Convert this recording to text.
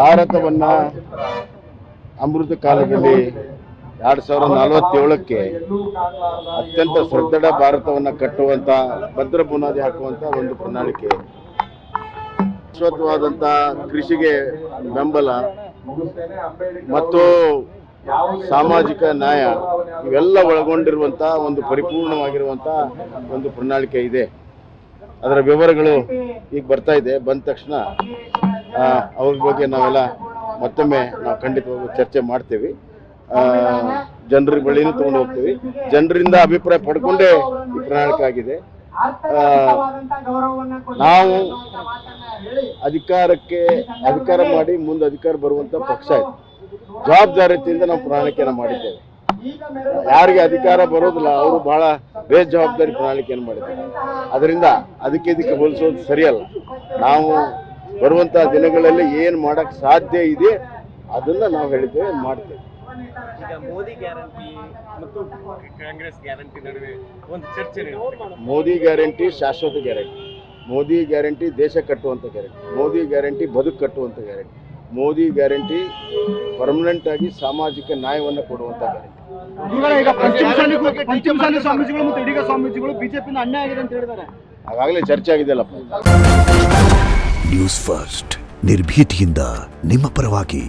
ಭಾರತವನ್ನ ಅಮೃತ ಕಾಲದಲ್ಲಿ 2047ಕ್ಕೆ ಅತ್ಯಂತ ಸದೃಢ ಭಾರತವನ್ನ ಕಟ್ಟುವಂತ ಭದ್ರ ಬುನಾದಿ ಹಾಕುವಂತ ಒಂದು ಪ್ರಣಾಳಿಕೆ. ಶಾಶ್ವತವಾದಂತ ಕೃಷಿಗೆ ಬೆಂಬಲ ಮತ್ತು ಸಾಮಾಜಿಕ ನ್ಯಾಯ ಇವೆಲ್ಲ ಒಳಗೊಂಡಿರುವಂತ ಒಂದು ಪರಿಪೂರ್ಣವಾಗಿರುವಂತ ಒಂದು ಪ್ರಣಾಳಿಕೆ ಇದೆ. ಅದರ ವಿವರಗಳು ಈಗ ಬರ್ತಾ ಇದೆ. ಬಂದ ತಕ್ಷಣ ಅವ್ರ ಬಗ್ಗೆ ನಾವೆಲ್ಲ ಮತ್ತೊಮ್ಮೆ ನಾವು ಖಂಡಿತವಾಗಿ ಚರ್ಚೆ ಮಾಡ್ತೀವಿ. ಜನರ ಬಳಿನೂ ತಗೊಂಡು ಹೋಗ್ತೀವಿ. ಜನರಿಂದ ಅಭಿಪ್ರಾಯ ಪಡ್ಕೊಂಡೇ ಈ ಪ್ರಣಾಳಿಕೆ ಆಗಿದೆ. ನಾವು ಅಧಿಕಾರ ಮಾಡಿ ಮುಂದೆ ಅಧಿಕಾರ ಬರುವಂತ ಪಕ್ಷ ಇದೆ. ಜವಾಬ್ದಾರಿಯಿಂದ ನಾವು ಪ್ರಣಾಳಿಕೆಯನ್ನು ಮಾಡಿದ್ದೇವೆ. ಯಾರಿಗೆ ಅಧಿಕಾರ ಬರೋದಿಲ್ಲ ಅವರು ಬಹಳ ಬೇಜವಾಬ್ದಾರಿ ಪ್ರಣಾಳಿಕೆಯನ್ನು ಮಾಡಿದ್ದಾರೆ. ಅದರಿಂದ ಇದಕ್ಕೆ ಹೋಲಿಸೋದು ಸರಿಯಲ್ಲ. ನಾವು ಬರುವಂತಹ ದಿನಗಳಲ್ಲಿ ಏನು ಮಾಡಕ್ ಸಾಧ್ಯ ಇದೆ ಅದನ್ನ ನಾವು ಹೇಳಿದ್ದೇವೆ, ಮಾಡ್ತೇವೆ. ಈಗ ಮೋದಿ ಗ್ಯಾರಂಟಿ ಮತ್ತು ಕಾಂಗ್ರೆಸ್ ಗ್ಯಾರಂಟಿ ನಡುವೆ ಒಂದು ಚರ್ಚೆ ನಡೆಯುತ್ತೆ. ಮೋದಿ ಗ್ಯಾರಂಟಿ ಶಾಶ್ವತ ಗ್ಯಾರಂಟಿ. ಮೋದಿ ಗ್ಯಾರಂಟಿ ದೇಶ ಕಟ್ಟುವಂತ ಗ್ಯಾರಂಟಿ. ಮೋದಿ ಗ್ಯಾರಂಟಿ ಬದುಕು ಕಟ್ಟುವಂತ ಗ್ಯಾರಂಟಿ. ಮೋದಿ ಗ್ಯಾರಂಟಿ ಪರ್ಮನೆಂಟ್ ಆಗಿ ಸಾಮಾಜಿಕ ನ್ಯಾಯವನ್ನು ಕೊಡುವಂತ ಗ್ಯಾರಂಟಿ. ಈಗ ಪಂಚಮಸಾಲಿ ಸ್ವಾಮೀಜಿಗಳು ಮತ್ತು ಯಡಿಯೂರಪ್ಪ ಸ್ವಾಮೀಜಿಗಳು ಬಿಜೆಪಿಯಿಂದ ಅನ್ಯಾಯ ಆಗಿದೆ ಅಂತ ಹೇಳಿದ್ದಾರೆ. ಆಗಾಗಲೇ ಚರ್ಚೆ ಆಗಿದೆಯಲ್ಲಪ್ಪ. ನ್ಯೂಸ್ ಫಸ್ಟ್ ನಿರ್ಭೀತಿಯಿಂದ ನಿಮ್ಮ ಪರವಾಗಿ.